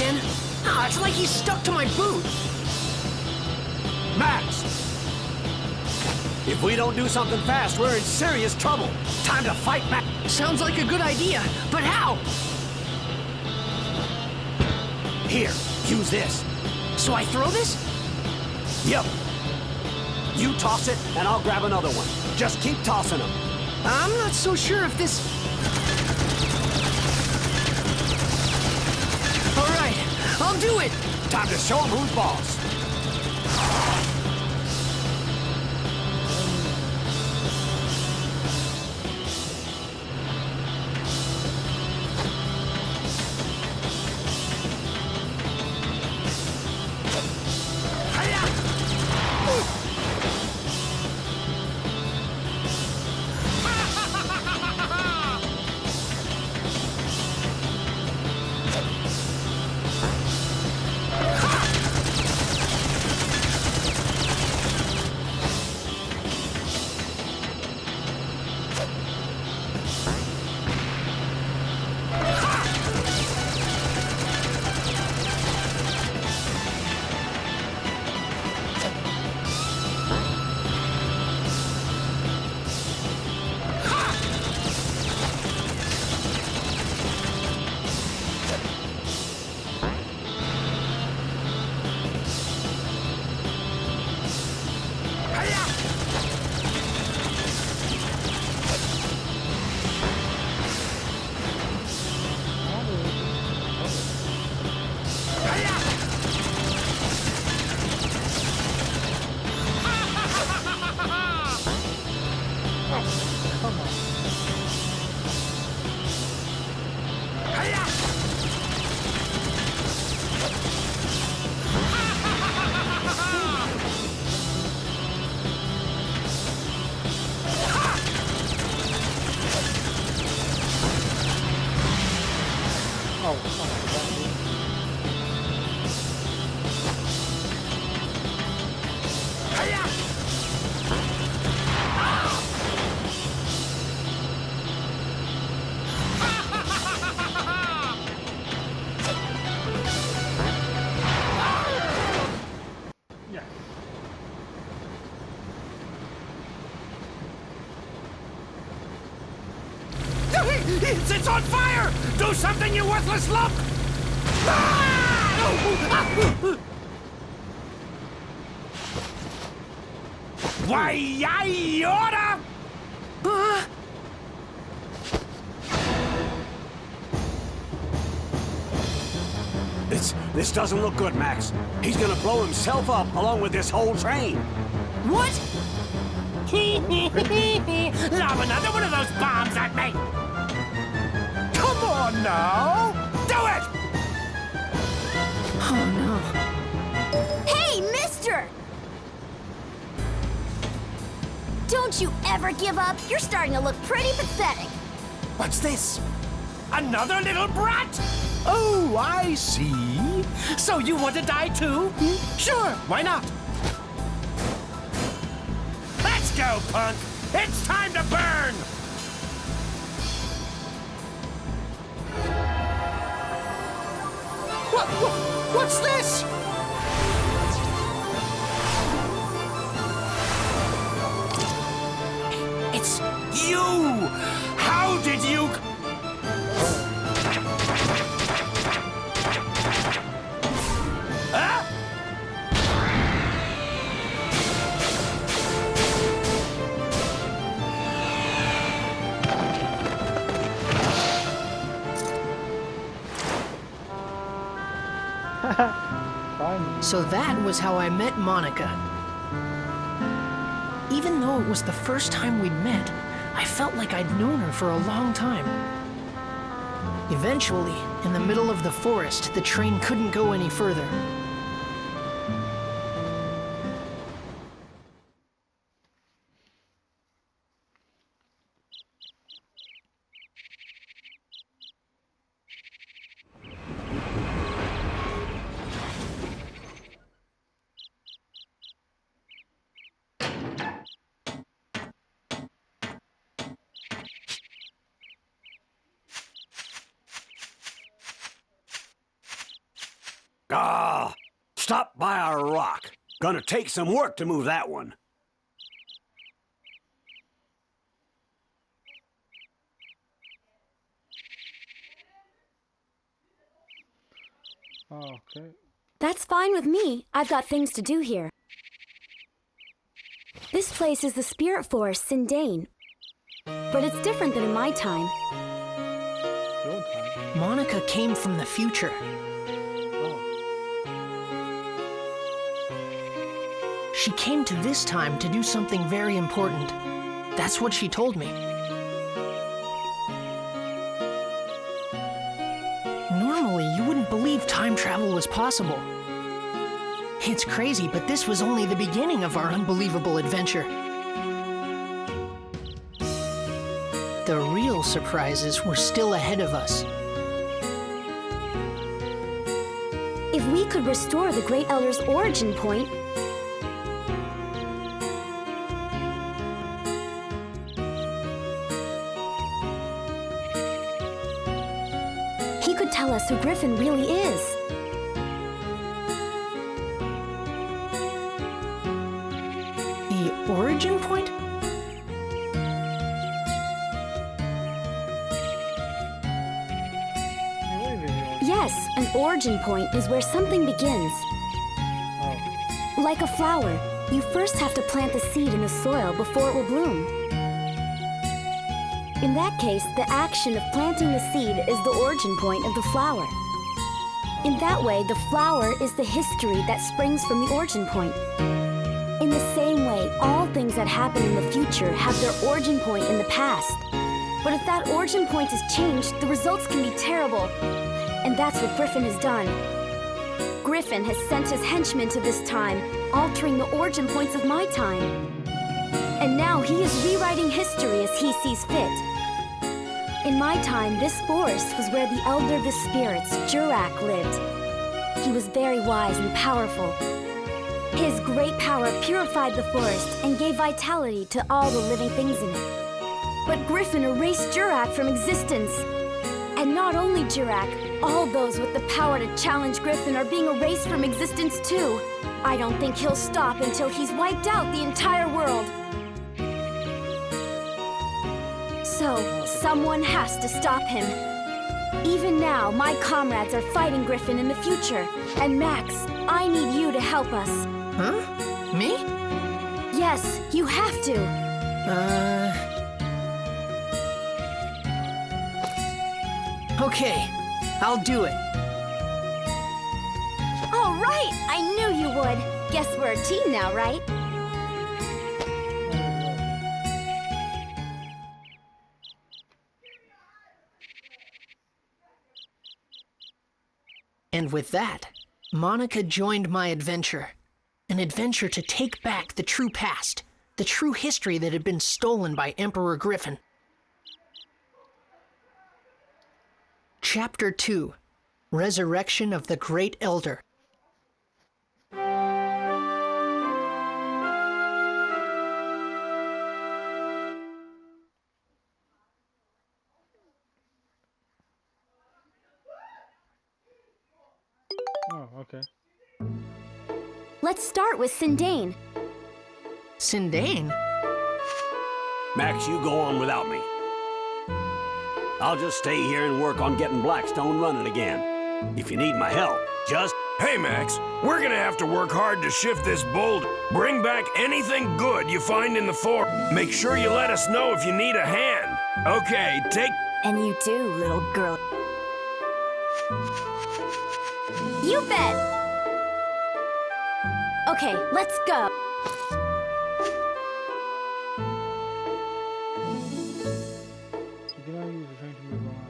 again? Ah, it's like he's stuck to my boot. Max! If we don't do something fast, we're in serious trouble. Time to fight back. Sounds like a good idea, but how? Here, use this. So I throw this? Yep. You toss it, and I'll grab another one. Just keep tossing them. I'm not so sure if this... All right, I'll do it. Time to show them who's boss. It's on fire! Do something, you worthless lump! Why, I oughta... This doesn't look good, Max. He's gonna blow himself up along with this whole train. What? Lob another one of those bombs at me! Come on now! Do it! Oh, no. Hey, mister! Don't you ever give up? You're starting to look pretty pathetic. What's this? Another little brat? Oh, I see. So you want to die too? Sure, why not? Let's go, punk! It's time to burn! What's this? It's you! How did you... Huh? So that was how I met Monica. Even though it was the first time we'd met, I felt like I'd known her for a long time. Eventually, in the middle of the forest, the train couldn't go any further. Ah, stop by our rock. Gonna take some work to move that one. Oh, okay. That's fine with me. I've got things to do here. This place is the spirit forest, Sindane. But it's different than in my time. Your time. Monica came from the future. Oh. She came to this time to do something very important. That's what she told me. Normally, you wouldn't believe time travel was possible. It's crazy, but this was only the beginning of our unbelievable adventure. The real surprises were still ahead of us. If we could restore the Great Elder's origin point, he could tell us who Griffin really is. The origin point? Yes, an origin point is where something begins. Oh. Like a flower, you first have to plant the seed in the soil before it will bloom. In that case, the action of planting the seed is the origin point of the flower. In that way, the flower is the history that springs from the origin point. In the same way, all things that happen in the future have their origin point in the past. But if that origin point is changed, the results can be terrible. And that's what Griffin has done. Griffin has sent his henchmen to this time, altering the origin points of my time. And now he is rewriting history as he sees fit. In my time, this forest was where the Elder of the Spirits, Jurak, lived. He was very wise and powerful. His great power purified the forest and gave vitality to all the living things in it. But Griffin erased Jurak from existence. And not only Jurak, all those with the power to challenge Griffin are being erased from existence too. I don't think he'll stop until he's wiped out the entire world. So, someone has to stop him. Even now, my comrades are fighting Griffin in the future. And Max, I need you to help us. Huh? Me? Yes, you have to. Okay, I'll do it. All right, I knew you would. Guess we're a team now, right? And with that, Monica joined my adventure. An adventure to take back the true past, the true history that had been stolen by Emperor Griffin. Chapter 2: Resurrection of the Great Elder. Oh, okay. Let's start with Sindane. Sindane? Max, you go on without me. I'll just stay here and work on getting Blackstone running again. If you need my help, just... Hey, Max, we're gonna have to work hard to shift this boulder. Bring back anything good you find in the forest. Make sure you let us know if you need a hand. Okay, take... And you do, little girl. You bet! Okay, let's go. You cannot use the train to move around.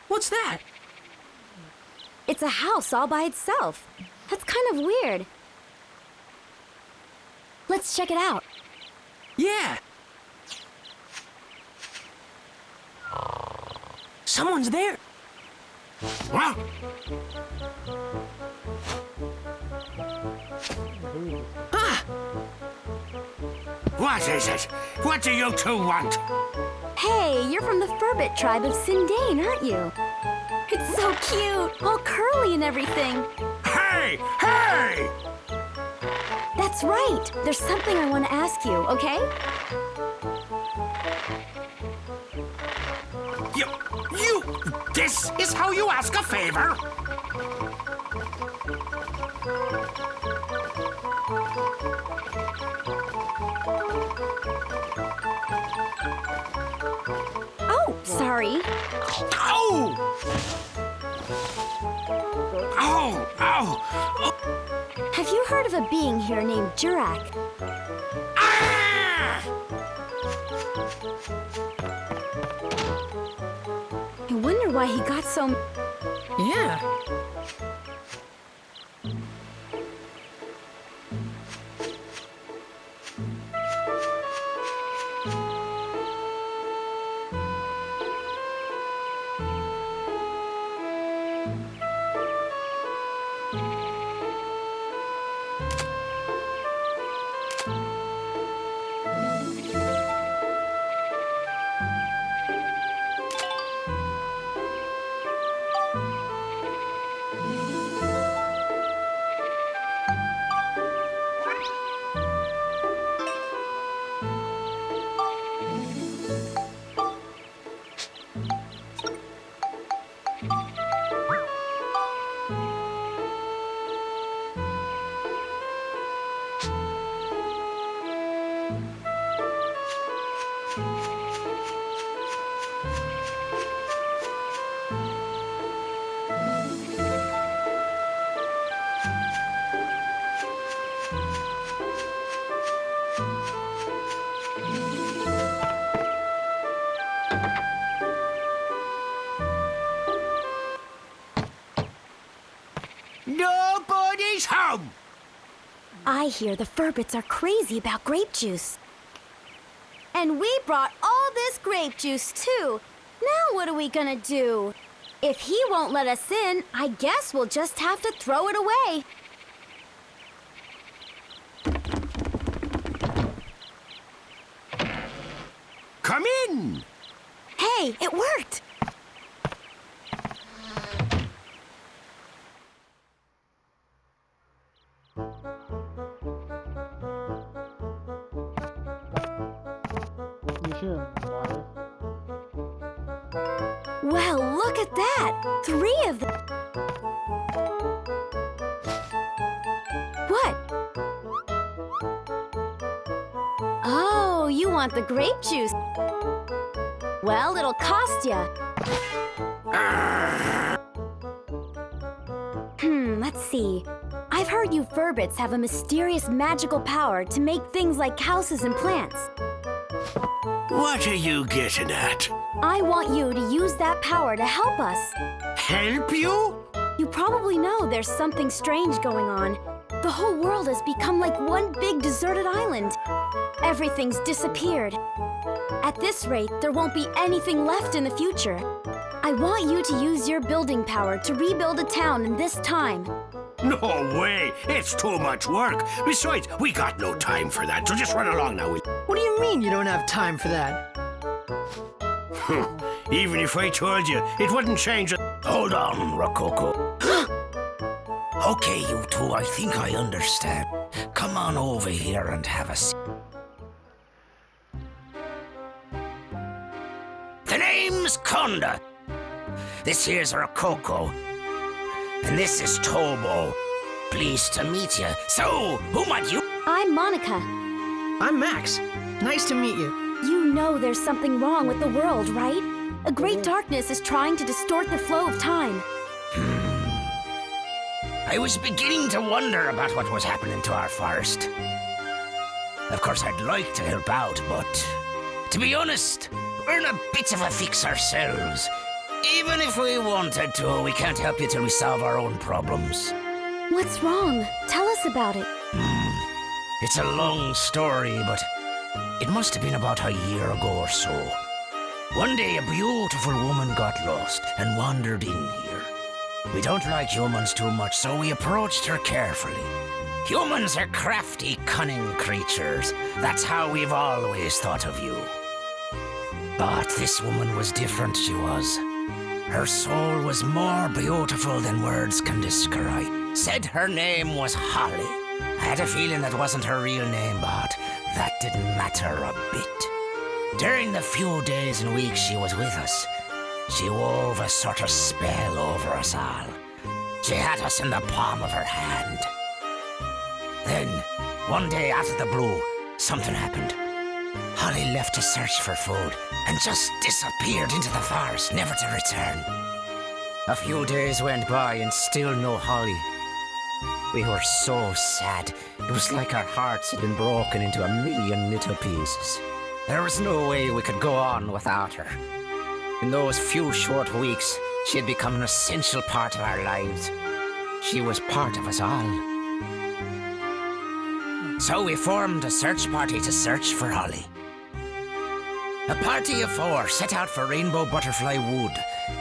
What's that? It's a house all by itself. That's kind of weird. Let's check it out. Yeah. Someone's there. Huh? Ah! What is it? What do you two want? Hey, you're from the Furbit tribe of Sindane, aren't you? It's so cute, all curly and everything. Hey! Hey! That's right. There's something I want to ask you, okay? This is how you ask a favor? Oh, sorry. Ow! Ow! Ow! Have you heard of a being here named Jurak? Ah! I wonder why he got so... Yeah. Nobody's home! I hear the Furbits are crazy about grape juice. And we brought all this grape juice, too. Now what are we gonna do? If he won't let us in, I guess we'll just have to throw it away. Come in! Hey, it worked! You should. Water. Well, look at that! 3 of them. What? Oh, you want the grape juice? Well, it'll cost ya. Let's see. I've heard you Furbits have a mysterious magical power to make things like houses and plants. What are you getting at? I want you to use that power to help us. Help you? You probably know there's something strange going on. The whole world has become like one big deserted island. Everything's disappeared. At this rate, there won't be anything left in the future. I want you to use your building power to rebuild a town in this time. No way! It's too much work. Besides, we got no time for that, so just run along now. What do you mean you don't have time for that? Even if I told you, it wouldn't change it. Hold on, Rococo. Okay, you two, I think I understand. Come on over here and have a seat. The name's Conda. This here's Rococo. And this is Tobo. Pleased to meet you. So, who might you... I'm Monica. I'm Max. Nice to meet you. You know there's something wrong with the world, right? A great darkness is trying to distort the flow of time. I was beginning to wonder about what was happening to our forest. Of course, I'd like to help out, but... to be honest, we're in a bit of a fix ourselves. Even if we wanted to, we can't help you till we solve our own problems. What's wrong? Tell us about it. It's a long story, but it must have been about a year ago or so. One day, a beautiful woman got lost and wandered in here. We don't like humans too much, so we approached her carefully. Humans are crafty, cunning creatures. That's how we've always thought of you. But this woman was different, she was. Her soul was more beautiful than words can describe. Said her name was Holly. I had a feeling that wasn't her real name, but that didn't matter a bit. During the few days and weeks she was with us, she wove a sort of spell over us all. She had us in the palm of her hand. Then, one day out of the blue, something happened. Holly left to search for food and just disappeared into the forest, never to return. A few days went by and still no Holly. We were so sad. It was like our hearts had been broken into a million little pieces. There was no way we could go on without her. In those few short weeks, she had become an essential part of our lives. She was part of us all. So we formed a search party to search for Holly. A party of 4 set out for Rainbow Butterfly Wood,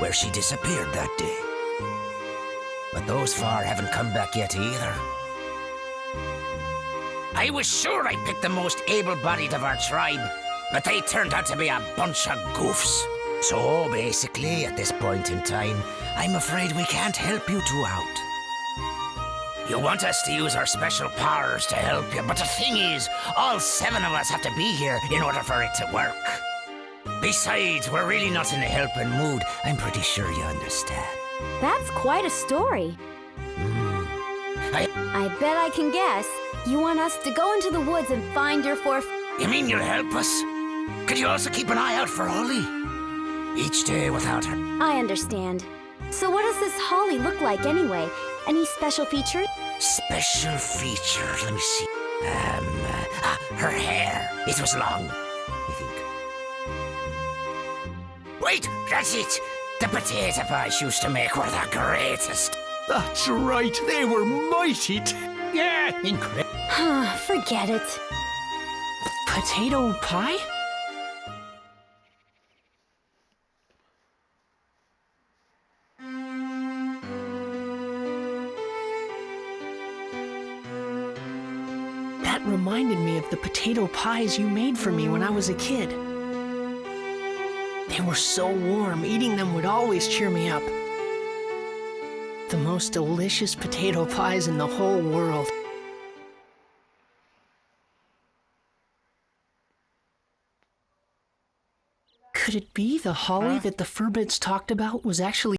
where she disappeared that day. But those 4 haven't come back yet either. I was sure I picked the most able-bodied of our tribe, but they turned out to be a bunch of goofs. So basically, at this point in time, I'm afraid we can't help you two out. You want us to use our special powers to help you, but the thing is, all 7 of us have to be here in order for it to work. Besides, we're really not in a helping mood. I'm pretty sure you understand. That's quite a story. I bet I can guess. You want us to go into the woods and find your 4... You mean you'll help us? Could you also keep an eye out for Holly? Each day without her. I understand. So what does this Holly look like anyway? Any special features? Special features, let me see. Her hair. It was long, I think. Wait, that's it. The potato pies she used to make were the greatest. That's right, they were mighty. Yeah, incredible. Forget it. Potato pie? That reminded me of the potato pies you made for me when I was a kid. They were so warm, eating them would always cheer me up. The most delicious potato pies in the whole world. Could it be the Holly that the Furbids talked about was actually